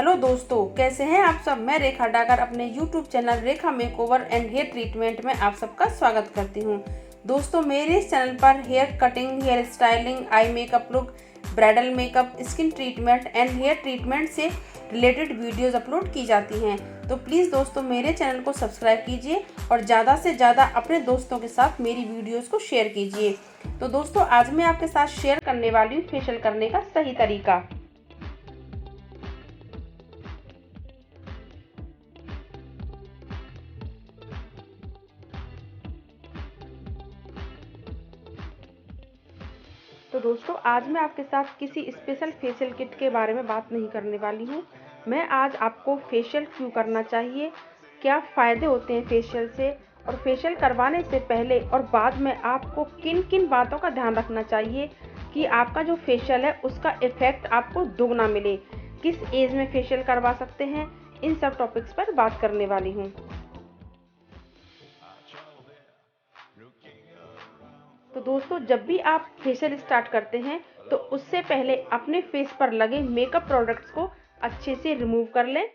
Hello दोस्तों, कैसे हैं आप सब। मैं रेखा डागर अपने YouTube channel Rekha makeover and hair treatment में आप सबका स्वागत करती हूं। दोस्तों, मेरे इस चैनल पर hair cutting, hair styling, eye makeup look, bridal makeup, skin treatment and hair treatment से रिलेटेड वीडियोस अपलोड की जाती हैं। तो प्लीज़ दोस्तों, मेरे चैनल को सब्सक्राइब कीजिए और ज़्यादा से ज़्यादा अपने दोस्तों के साथ मेरी वीडियोस को शेयर कीजिए। तो दोस्तों, आज मैं आपके साथ शेयर करने वाली हूँ फेशियल करने का सही तरीका। तो दोस्तों, आज मैं आपके साथ किसी स्पेशल फेशियल किट के बारे में बात नहीं करने वाली हूँ। मैं आज आपको फेशियल क्यों करना चाहिए, क्या फ़ायदे होते हैं फेशियल से, और फेशियल करवाने से पहले और बाद में आपको किन किन बातों का ध्यान रखना चाहिए कि आपका जो फेशियल है उसका इफ़ेक्ट आपको दुगना मिले, किस एज में फेशियल करवा सकते हैं, इन सब टॉपिक्स पर बात करने वाली हूँ। तो दोस्तों, जब भी आप फेशियल स्टार्ट करते हैं तो उससे पहले अपने फेस पर लगे मेकअप प्रोडक्ट्स को अच्छे से रिमूव कर लें।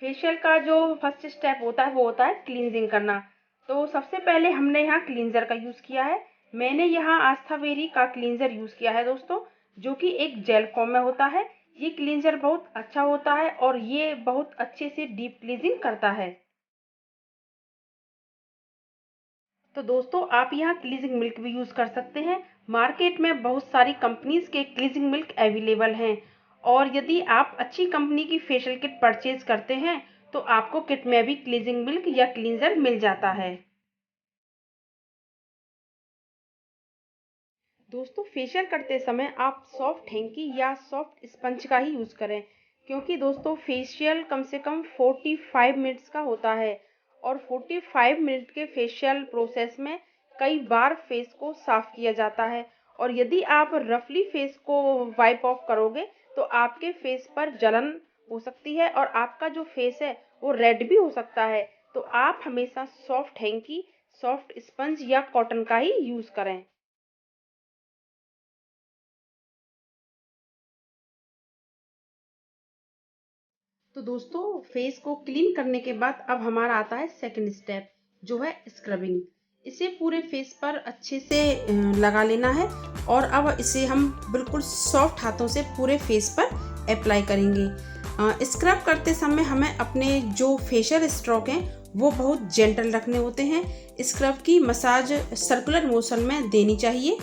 फेशियल का जो फर्स्ट स्टेप होता है वो होता है क्लींजिंग करना। तो सबसे पहले हमने यहाँ क्लींजर का यूज़ किया है। मैंने यहाँ आस्थावेरी का क्लींजर यूज़ किया है दोस्तों, जो कि एक जेल फॉर्म में होता है। ये क्लींजर बहुत अच्छा होता है और ये बहुत अच्छे से डीप क्लींजिंग करता है। तो दोस्तों, आप यहाँ क्लीजिंग मिल्क भी यूज़ कर सकते हैं। मार्केट में बहुत सारी कंपनीज के क्लीजिंग मिल्क अवेलेबल हैं, और यदि आप अच्छी कंपनी की फेशियल किट परचेज करते हैं तो आपको किट में भी क्लीजिंग मिल्क या क्लींजर मिल जाता है। दोस्तों, फेशियल करते समय आप सॉफ्ट हैंकी या सॉफ्ट स्पंज का ही यूज़ करें, क्योंकि दोस्तों फेशियल कम से कम 45 मिनट्स का होता है, और 45 मिनट के फेशियल प्रोसेस में कई बार फेस को साफ किया जाता है। और यदि आप रफली फेस को वाइप ऑफ करोगे तो आपके फेस पर जलन हो सकती है और आपका जो फेस है वो रेड भी हो सकता है। तो आप हमेशा सॉफ्ट हैंकी, सॉफ्ट स्पंज या कॉटन का ही यूज़ करें। तो दोस्तों, फेस को क्लीन करने के बाद अब हमारा आता है सेकंड स्टेप, जो है स्क्रबिंग। इसे पूरे फेस पर अच्छे से लगा लेना है, और अब इसे हम बिल्कुल सॉफ्ट हाथों से पूरे फेस पर अप्लाई करेंगे। स्क्रब करते समय हमें अपने जो फेशियल स्ट्रोक हैं वो बहुत जेंटल रखने होते हैं। स्क्रब की मसाज सर्कुलर मोशन में देनी चाहिए।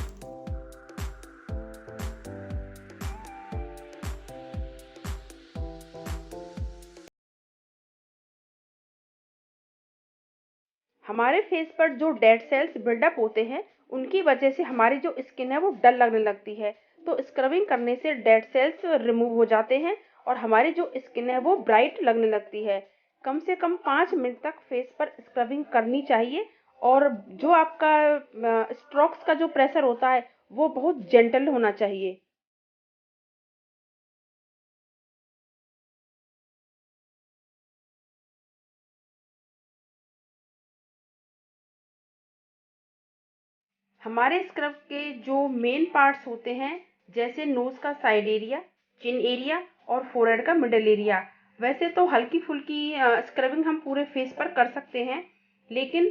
हमारे फेस पर जो डेड सेल्स बिल्डअप होते हैं उनकी वजह से हमारी जो स्किन है वो डल लगने लगती है। तो स्क्रबिंग करने से डेड सेल्स रिमूव हो जाते हैं और हमारी जो स्किन है वो ब्राइट लगने लगती है। कम से कम 5 मिनट तक फेस पर स्क्रबिंग करनी चाहिए, और जो आपका स्ट्रोक्स का जो प्रेशर होता है वो बहुत जेंटल होना चाहिए। हमारे स्क्रब के जो मेन पार्ट्स होते हैं, जैसे नोज का साइड एरिया, चिन एरिया और फोrehead का मिडल एरिया, वैसे तो हल्की फुल्की स्क्रबिंग हम पूरे फेस पर कर सकते हैं, लेकिन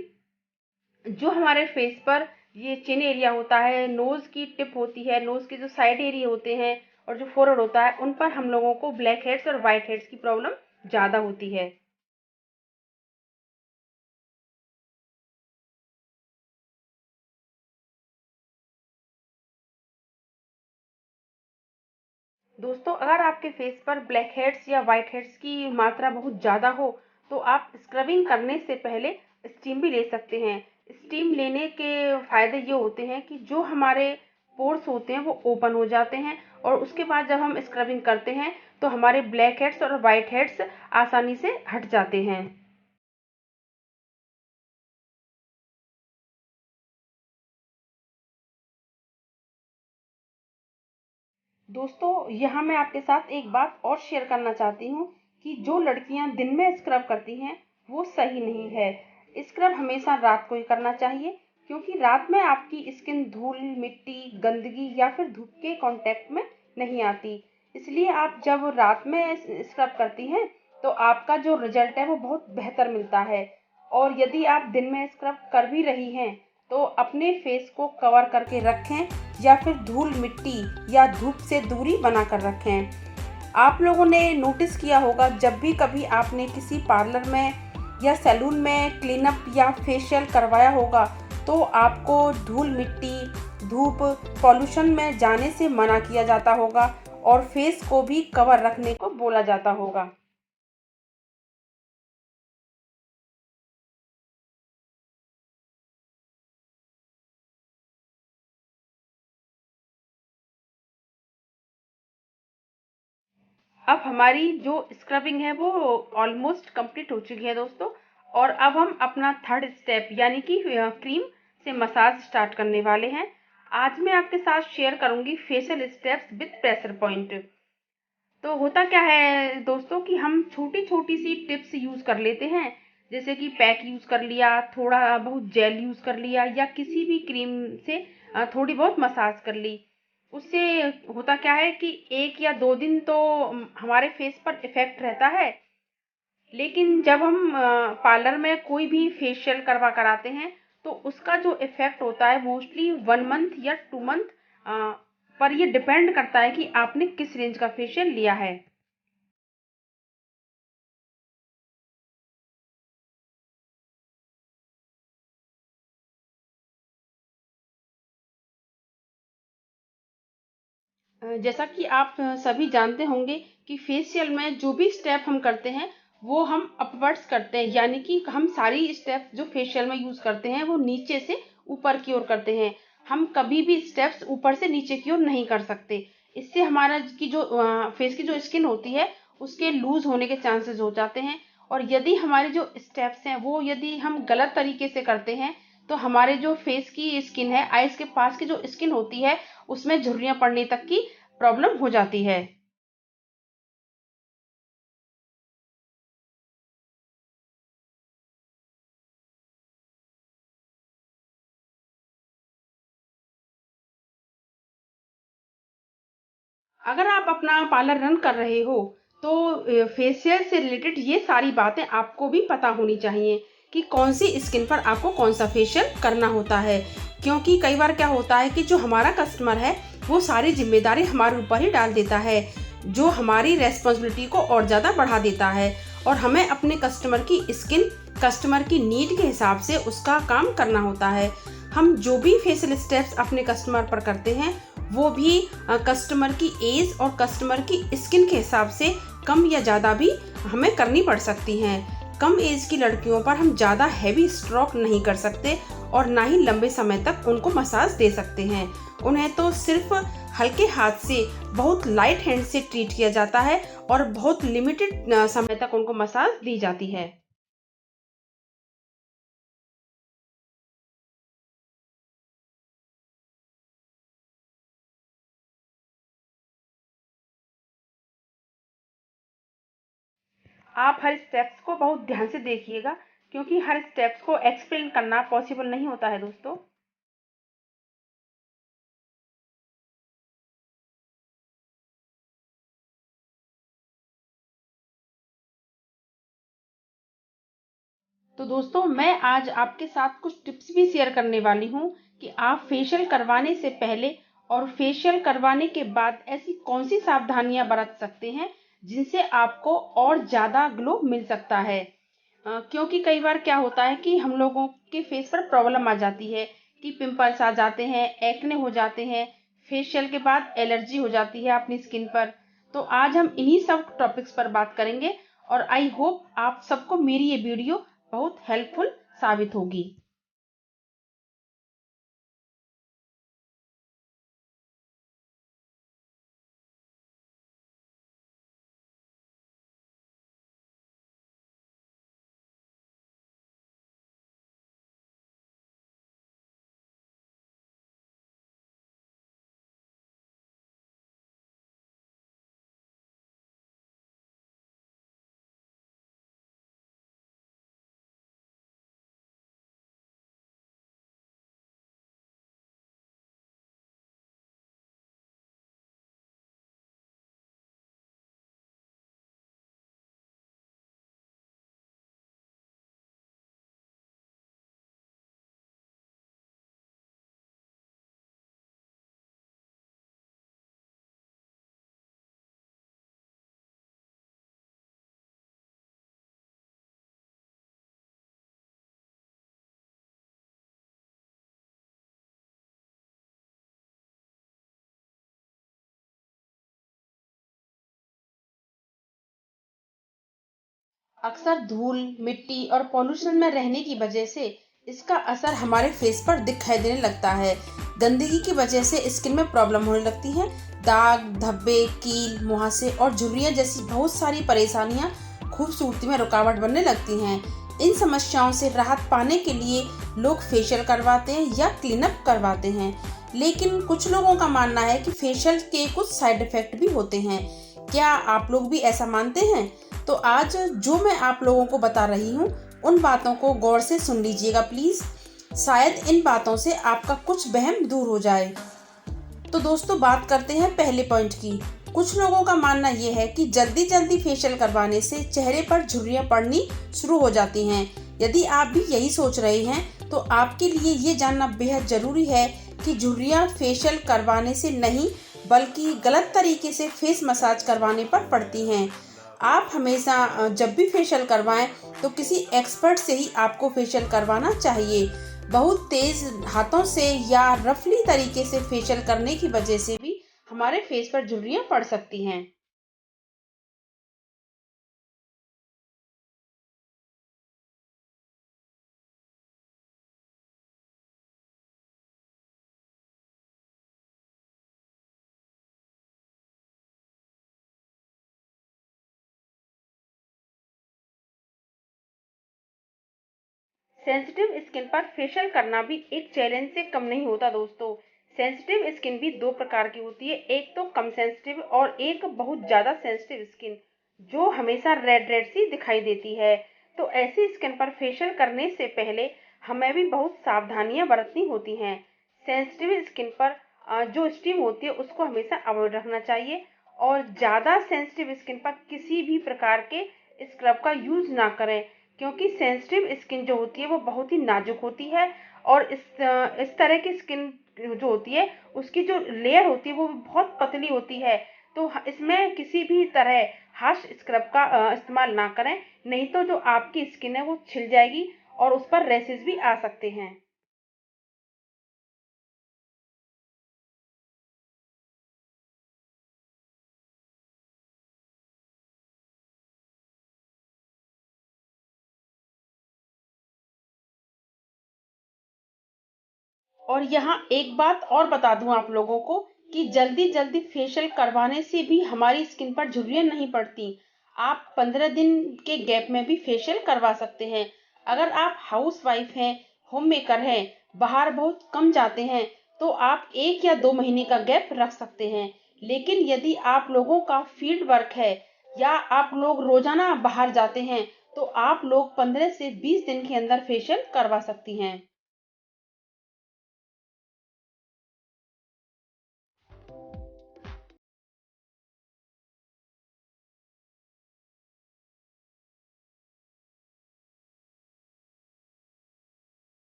जो हमारे फेस पर ये चिन एरिया होता है, नोज की टिप होती है, नोज के जो साइड एरिया होते हैं और जो फोrehead होता है, उन पर हम लोगों को ब्लैक हेड्स और वाइट हेड्स की प्रॉब्लम ज़्यादा होती है। दोस्तों, अगर आपके फेस पर ब्लैक हेड्स या वाइट हेड्स की मात्रा बहुत ज़्यादा हो तो आप स्क्रबिंग करने से पहले स्टीम भी ले सकते हैं। स्टीम लेने के फ़ायदे ये होते हैं कि जो हमारे पोर्स होते हैं वो ओपन हो जाते हैं, और उसके बाद जब हम स्क्रबिंग करते हैं तो हमारे ब्लैक हेड्स और वाइट हेड्स आसानी से हट जाते हैं। दोस्तों, यहाँ मैं आपके साथ एक बात और शेयर करना चाहती हूँ कि जो लड़कियाँ दिन में स्क्रब करती हैं वो सही नहीं है। स्क्रब हमेशा रात को ही करना चाहिए, क्योंकि रात में आपकी स्किन धूल, मिट्टी, गंदगी या फिर धूप के कांटेक्ट में नहीं आती। इसलिए आप जब रात में स्क्रब करती हैं तो आपका जो रिजल्ट है वो बहुत बेहतर मिलता है। और यदि आप दिन में स्क्रब कर भी रही हैं तो अपने फेस को कवर करके रखें या फिर धूल, मिट्टी या धूप से दूरी बनाकर रखें। आप लोगों ने नोटिस किया होगा, जब भी कभी आपने किसी पार्लर में या सैलून में क्लीनअप या फेशियल करवाया होगा तो आपको धूल, मिट्टी, धूप, पॉल्यूशन में जाने से मना किया जाता होगा और फेस को भी कवर रखने को बोला जाता होगा। अब हमारी जो स्क्रबिंग है वो ऑलमोस्ट कंप्लीट हो चुकी है दोस्तों। और अब हम अपना थर्ड स्टेप यानी कि क्रीम से मसाज स्टार्ट करने वाले हैं। आज मैं आपके साथ शेयर करूंगी facial steps with pressure point. तो होता क्या है दोस्तों कि हम छोटी छोटी सी टिप्स यूज कर लेते हैं, जैसे कि पैक यूज कर लिया, थोड़ा बहुत जेल यूज कर लिया या किसी भी क्रीम से थोड़ी बहुत मसाज कर ली। उससे होता क्या है कि 1 या 2 दिन तो हमारे फेस पर इफेक्ट रहता है। लेकिन जब हम पार्लर में कोई भी फेशियल करवा कर आते हैं तो उसका जो इफेक्ट होता है मोस्टली 1 मंथ या 2 मंथ पर ये डिपेंड करता है कि आपने किस रेंज का फेशियल लिया है। जैसा कि आप सभी जानते होंगे कि फेशियल में जो भी स्टेप हम करते हैं वो हम अपवर्ड्स करते हैं, यानी कि हम सारी स्टेप जो फेशियल में यूज करते हैं वो नीचे से ऊपर की ओर करते हैं। हम कभी भी स्टेप्स ऊपर से नीचे की ओर नहीं कर सकते। इससे हमारा की जो फेस की जो स्किन होती है उसके लूज होने के चांसेस हो जाते हैं। और यदि हमारे जो स्टेप्स हैं वो यदि हम गलत तरीके से करते हैं तो हमारे जो फेस की स्किन है, आईज के पास की जो स्किन होती है उसमें झुर्रियां पड़ने तक की प्रॉब्लम हो जाती है। अगर आप अपना पार्लर रन कर रहे हो तो फेशियल से रिलेटेड ये सारी बातें आपको भी पता होनी चाहिए कि कौन सी स्किन पर आपको कौन सा फेशियल करना होता है। क्योंकि कई बार क्या होता है कि जो हमारा कस्टमर है वो सारी जिम्मेदारी हमारे ऊपर ही डाल देता है, जो हमारी रेस्पॉन्सिबिलिटी को और ज़्यादा बढ़ा देता है। और हमें अपने कस्टमर की स्किन, कस्टमर की नीड के हिसाब से उसका काम करना होता है। हम जो भी फेशियल स्टेप्स अपने कस्टमर पर करते हैं वो भी कस्टमर की एज और कस्टमर की स्किन के हिसाब से कम या ज़्यादा भी हमें करनी पड़ सकती हैं। कम एज की लड़कियों पर हम ज़्यादा हैवी स्ट्रोक नहीं कर सकते और ना ही लंबे समय तक उनको मसाज दे सकते हैं। उन्हें तो सिर्फ हल्के हाथ से, बहुत लाइट हैंड से ट्रीट किया जाता है और बहुत लिमिटेड समय तक उनको मसाज दी जाती है। आप हर स्टेप्स को बहुत ध्यान से देखिएगा, क्योंकि हर स्टेप्स को एक्सप्लेन करना पॉसिबल नहीं होता है दोस्तों। तो दोस्तों मैं आज आपके साथ कुछ टिप्स भी शेयर करने वाली हूँ कि आप फेशियल करवाने से पहले और फेशियल करवाने के बाद ऐसी कौन सी सावधानियां बरत सकते हैं जिनसे आपको और ज़्यादा ग्लो मिल सकता है। क्योंकि कई बार क्या होता है कि हम लोगों के फेस पर प्रॉब्लम आ जाती है कि पिंपल्स आ जाते हैं, एक्ने हो जाते हैं, फेशियल के बाद एलर्जी हो जाती है अपनी स्किन पर। तो आज हम इन्हीं सब टॉपिक्स पर बात करेंगे और आई होप आप सबको मेरी ये वीडियो बहुत हेल्पफुल साबित होगी। अक्सर धूल, मिट्टी और पॉल्यूशन में रहने की वजह से इसका असर हमारे फेस पर दिखाई देने लगता है। गंदगी की वजह से स्किन में प्रॉब्लम होने लगती है। दाग, धब्बे, कील, मुहासे और झुर्रियां जैसी बहुत सारी परेशानियां खूबसूरती में रुकावट बनने लगती हैं। इन समस्याओं से राहत पाने के लिए लोग फेशियल करवाते हैं या क्लीनअप करवाते हैं। लेकिन कुछ लोगों का मानना है कि फेशियल के कुछ साइड इफेक्ट भी होते हैं। क्या आप लोग भी ऐसा मानते हैं? तो आज जो मैं आप लोगों को बता रही हूँ, उन बातों को गौर से सुन लीजिएगा प्लीज। शायद इन बातों से आपका कुछ वहम दूर हो जाए। तो दोस्तों, बात करते हैं पहले पॉइंट की। कुछ लोगों का मानना यह है कि जल्दी जल्दी फेशियल करवाने से चेहरे पर झुर्रियां पड़नी शुरू हो जाती हैं। यदि आप भी यही सोच रहे हैं तो आपके लिए ये जानना बेहद जरूरी है कि झुर्रियां फेशियल करवाने से नहीं, बल्कि गलत तरीके से फेस मसाज करवाने पर पड़ती हैं। आप हमेशा जब भी फेशियल करवाएं तो किसी एक्सपर्ट से ही आपको फेशियल करवाना चाहिए। बहुत तेज हाथों से या रफली तरीके से फेशियल करने की वजह से भी हमारे फेस पर झुर्रियां पड़ सकती हैं। सेंसिटिव स्किन पर फेशियल करना भी एक चैलेंज से कम नहीं होता दोस्तों। सेंसिटिव स्किन भी दो प्रकार की होती है, एक तो कम सेंसिटिव और एक बहुत ज्यादा सेंसिटिव स्किन जो हमेशा रेड रेड सी दिखाई देती है। तो ऐसी स्किन पर फेशियल करने से पहले हमें भी बहुत सावधानियां बरतनी होती हैं। सेंसिटिव स्किन पर जो स्टीम होती है उसको हमेशा अवॉइड रखना चाहिए, और ज्यादा सेंसिटिव स्किन पर किसी भी प्रकार के स्क्रब का यूज ना करें, क्योंकि सेंसिटिव स्किन जो होती है वो बहुत ही नाजुक होती है। और इस तरह की स्किन जो होती है उसकी जो लेयर होती है वो बहुत पतली होती है। तो इसमें किसी भी तरह हार्श स्क्रब का इस्तेमाल ना करें, नहीं तो जो आपकी स्किन है वो छिल जाएगी और उस पर रैशेज भी आ सकते हैं। और यहाँ एक बात और बता दूं आप लोगों को कि जल्दी जल्दी फेशियल करवाने से भी हमारी स्किन पर झुर्रियां नहीं पड़ती। आप 15 दिन के गैप में भी फेशियल करवा सकते हैं। अगर आप हाउस वाइफ हैं, होम मेकर हैं, बाहर बहुत कम जाते हैं, तो आप 1 या 2 महीने का गैप रख सकते हैं। लेकिन यदि आप लोगों का फील्ड वर्क है या आप लोग रोजाना बाहर जाते हैं, तो आप लोग 15 से 20 दिन के अंदर फेशियल करवा सकती हैं।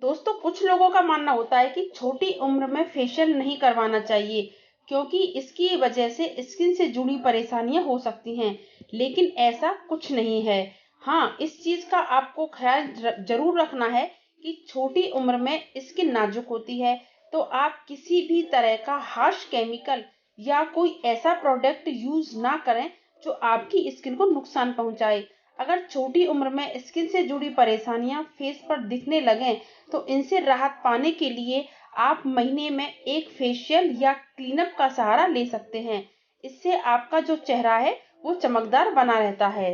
दोस्तों, कुछ लोगों का मानना होता है कि छोटी उम्र में फेशियल नहीं करवाना चाहिए, क्योंकि इसकी वजह से स्किन से जुड़ी परेशानियां हो सकती हैं। लेकिन ऐसा कुछ नहीं है। हाँ, इस चीज का आपको ख्याल जरूर रखना है कि छोटी उम्र में स्किन नाजुक होती है। तो आप किसी भी तरह का हार्श केमिकल या कोई ऐसा प्रोडक्ट यूज ना करें जो आपकी स्किन को नुकसान पहुंचाए। अगर छोटी उम्र में स्किन से जुड़ी परेशानियां फेस पर दिखने लगें, तो इनसे राहत पाने के लिए आप महीने में एक फेशियल या क्लीनअप का सहारा ले सकते हैं। इससे आपका जो चेहरा है वो चमकदार बना रहता है।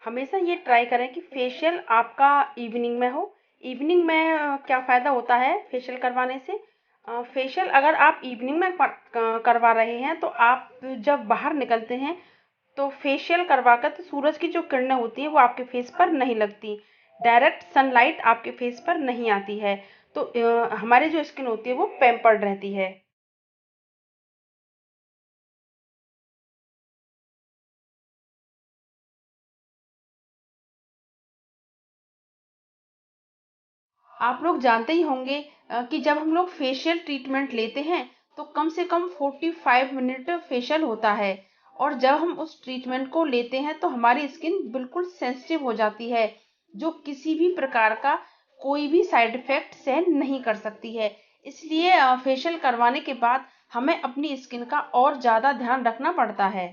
हमेशा ये ट्राई करें कि फेशियल आपका इवनिंग में हो। इवनिंग में क्या फ़ायदा होता है फेशियल करवाने से? फेशियल अगर आप इवनिंग में करवा रहे हैं तो आप जब बाहर निकलते हैं तो फेशियल करवाकर तो सूरज की जो किरणें होती हैं वो आपके फेस पर नहीं लगती। डायरेक्ट सनलाइट आपके फेस पर नहीं आती है। तो हमारी जो स्किन होती है वो पैम्पर्ड रहती है। आप लोग जानते ही होंगे कि जब हम लोग फेशियल ट्रीटमेंट लेते हैं तो कम से कम 45 मिनट फेशियल होता है। और जब हम उस ट्रीटमेंट को लेते हैं तो हमारी स्किन बिल्कुल सेंसिटिव हो जाती है, जो किसी भी प्रकार का कोई भी साइड इफेक्ट सहन नहीं कर सकती है। इसलिए फेशियल करवाने के बाद हमें अपनी स्किन का और ज़्यादा ध्यान रखना पड़ता है।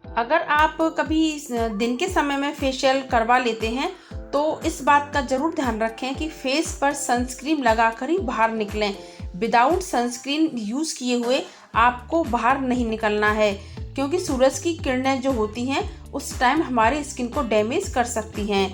अगर आप कभी दिन के समय में फेशियल करवा लेते हैं तो इस बात का ज़रूर ध्यान रखें कि फेस पर सनस्क्रीन लगाकर ही बाहर निकलें। विदाउट सनस्क्रीन यूज़ किए हुए आपको बाहर नहीं निकलना है, क्योंकि सूरज की किरणें जो होती हैं उस टाइम हमारी स्किन को डैमेज कर सकती हैं।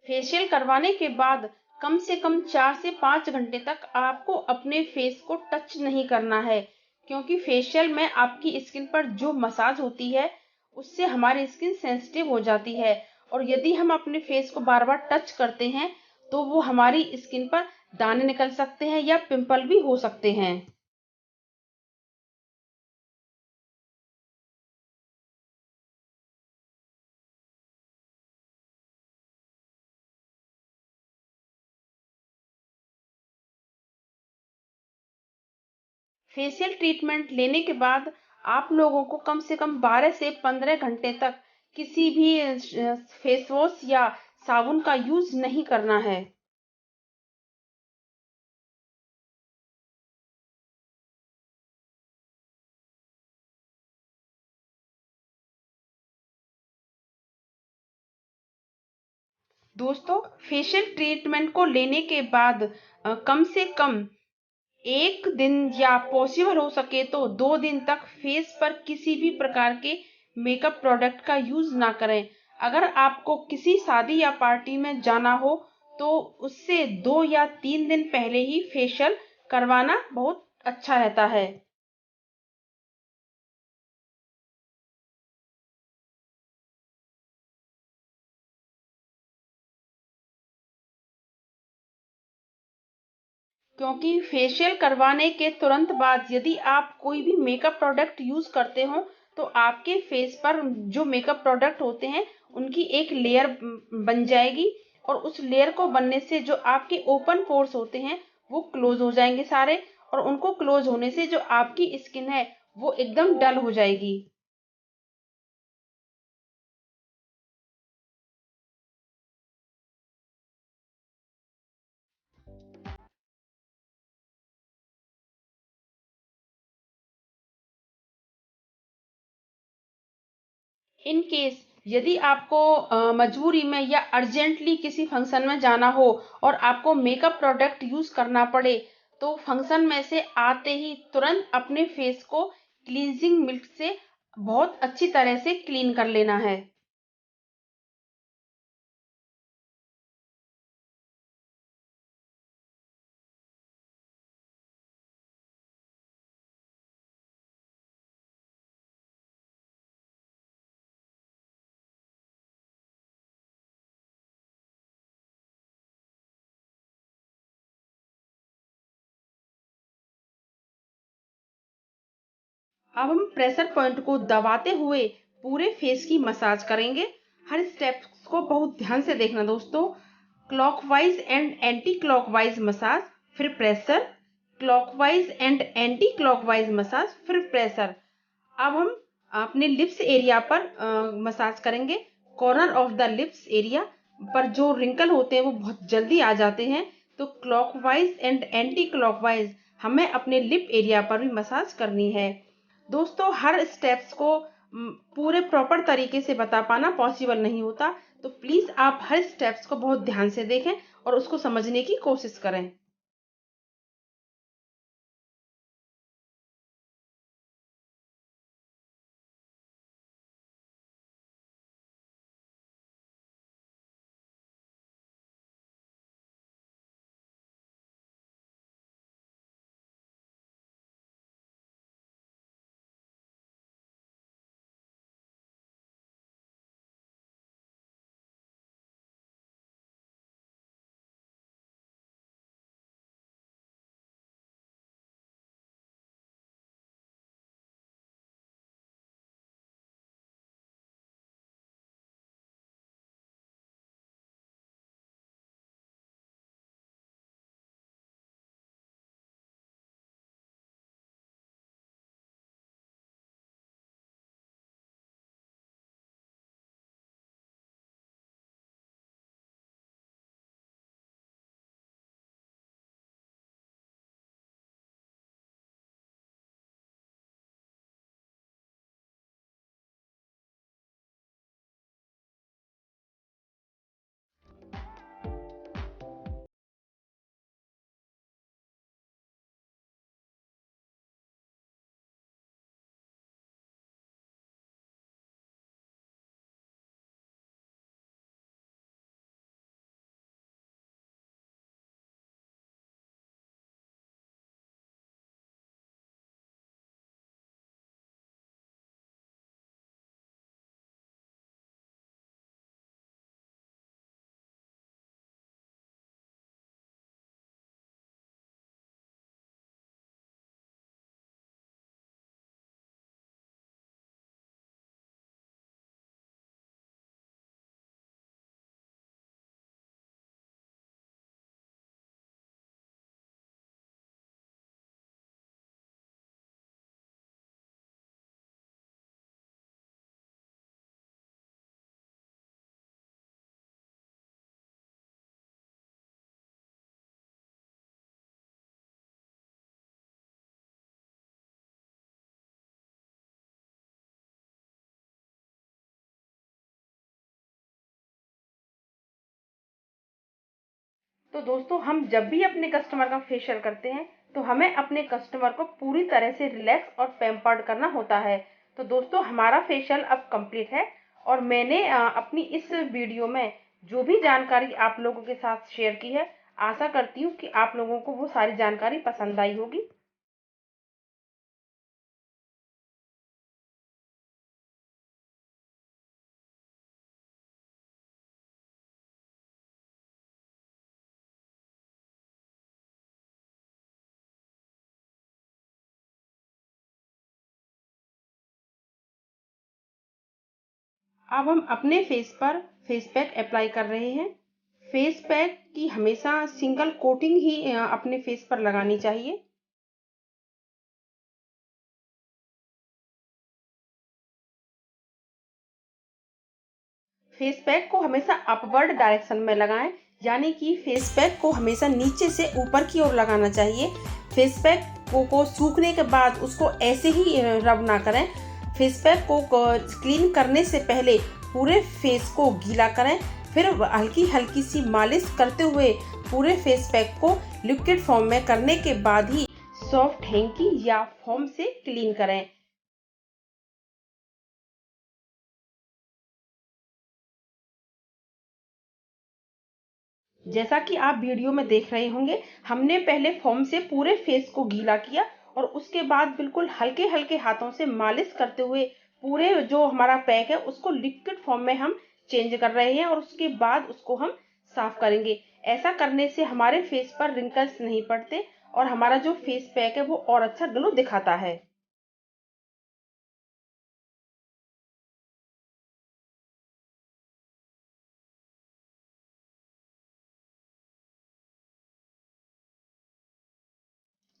फेशियल करवाने के बाद कम से कम 4 से 5 घंटे तक आपको अपने फेस को टच नहीं करना है, क्योंकि फेशियल में आपकी स्किन पर जो मसाज होती है उससे हमारी स्किन सेंसिटिव हो जाती है। और यदि हम अपने फेस को बार बार टच करते हैं तो वो हमारी स्किन पर दाने निकल सकते हैं या पिंपल भी हो सकते हैं। फेशियल ट्रीटमेंट लेने के बाद आप लोगों को कम से कम 12 से 15 घंटे तक किसी भी फेस वॉश या साबुन का यूज नहीं करना है। दोस्तों, फेशियल ट्रीटमेंट को लेने के बाद कम से कम 1 दिन या पॉसिबल हो सके तो 2 दिन तक फेस पर किसी भी प्रकार के मेकअप प्रोडक्ट का यूज ना करें। अगर आपको किसी शादी या पार्टी में जाना हो तो उससे 2 या 3 दिन पहले ही फेशियल करवाना बहुत अच्छा रहता है। क्योंकि फेशियल करवाने के तुरंत बाद यदि आप कोई भी मेकअप प्रोडक्ट यूज करते हो तो आपके फेस पर जो मेकअप प्रोडक्ट होते हैं उनकी एक लेयर बन जाएगी, और उस लेयर को बनने से जो आपके ओपन पोर्स होते हैं वो क्लोज हो जाएंगे सारे, और उनको क्लोज होने से जो आपकी स्किन है वो एकदम डल हो जाएगी। इन केस यदि आपको मजबूरी में या अर्जेंटली किसी फंक्शन में जाना हो और आपको मेकअप प्रोडक्ट यूज करना पड़े तो फंक्शन में से आते ही तुरंत अपने फेस को क्लींजिंग मिल्क से बहुत अच्छी तरह से क्लीन कर लेना है। अब हम प्रेशर पॉइंट को दबाते हुए पूरे फेस की मसाज करेंगे। हर स्टेप्स को बहुत ध्यान से देखना दोस्तों। Clockwise and anti clockwise massage, फिर pressure, clockwise and anti clockwise massage, फिर प्रेशर। अब हम अपने लिप्स एरिया पर मसाज करेंगे। Corner of the lips area पर जो रिंकल होते हैं वो बहुत जल्दी आ जाते हैं, तो क्लॉकवाइज एंड एंटी क्लॉकवाइज हमें अपने लिप एरिया पर भी मसाज करनी है। दोस्तों, हर स्टेप्स को पूरे प्रॉपर तरीके से बता पाना पॉसिबल नहीं होता, तो प्लीज आप हर स्टेप्स को बहुत ध्यान से देखें और उसको समझने की कोशिश करें। तो दोस्तों हम जब भी अपने कस्टमर का फेशियल करते हैं तो हमें अपने कस्टमर को पूरी तरह से रिलैक्स और पैम्पर्ड करना होता है। तो दोस्तों हमारा फेशियल अब कंप्लीट है और मैंने अपनी इस वीडियो में जो भी जानकारी आप लोगों के साथ शेयर की है, आशा करती हूँ कि आप लोगों को वो सारी जानकारी पसंद आई होगी। अब हम अपने फेस पर फेस पैक अप्लाई कर रहे हैं। फेस पैक की हमेशा सिंगल कोटिंग ही अपने फेस पर लगानी चाहिए। फेस पैक को हमेशा अपवर्ड डायरेक्शन में लगाएं, यानी कि फेस पैक को हमेशा नीचे से ऊपर की ओर लगाना चाहिए। फेस पैक को सूखने के बाद उसको ऐसे ही रब ना करें। फेस पैक को क्लीन करने से पहले पूरे फेस को गीला करें, फिर हल्की हल्की सी मालिश करते हुए पूरे फेस पैक को लिक्विड फॉर्म में करने के बाद ही सॉफ्ट हैंकी या फोम से क्लीन करें। जैसा कि आप वीडियो में देख रहे होंगे, हमने पहले फोम से पूरे फेस को गीला किया और उसके बाद बिल्कुल हल्के हल्के हाथों से मालिश करते हुए पूरे जो हमारा पैक है उसको लिक्विड फॉर्म में हम चेंज कर रहे हैं और उसके बाद उसको हम साफ करेंगे। ऐसा करने से हमारे फेस पर रिंकल्स नहीं पड़ते और हमारा जो फेस पैक है वो और अच्छा ग्लो दिखाता है।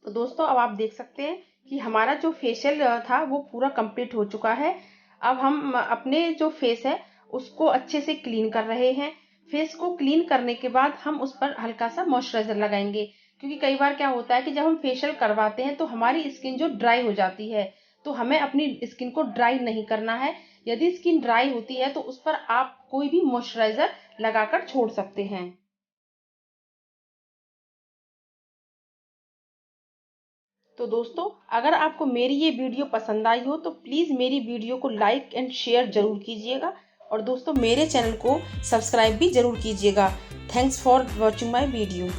तो दोस्तों अब आप देख सकते हैं कि हमारा जो फेशियल था वो पूरा कंप्लीट हो चुका है। अब हम अपने जो फेस है उसको अच्छे से क्लीन कर रहे हैं। फेस को क्लीन करने के बाद हम उस पर हल्का सा मॉइस्चराइजर लगाएंगे, क्योंकि कई बार क्या होता है कि जब हम फेशियल करवाते हैं तो हमारी स्किन जो ड्राई हो जाती है, तो हमें अपनी स्किन को ड्राई नहीं करना है। यदि स्किन ड्राई होती है तो उस पर आप कोई भी मॉइस्चराइजर लगाकर छोड़ सकते हैं। तो दोस्तों अगर आपको मेरी ये वीडियो पसंद आई हो तो प्लीज़ मेरी वीडियो को लाइक एंड शेयर जरूर कीजिएगा और दोस्तों मेरे चैनल को सब्सक्राइब भी जरूर कीजिएगा। Thanks for watching my video.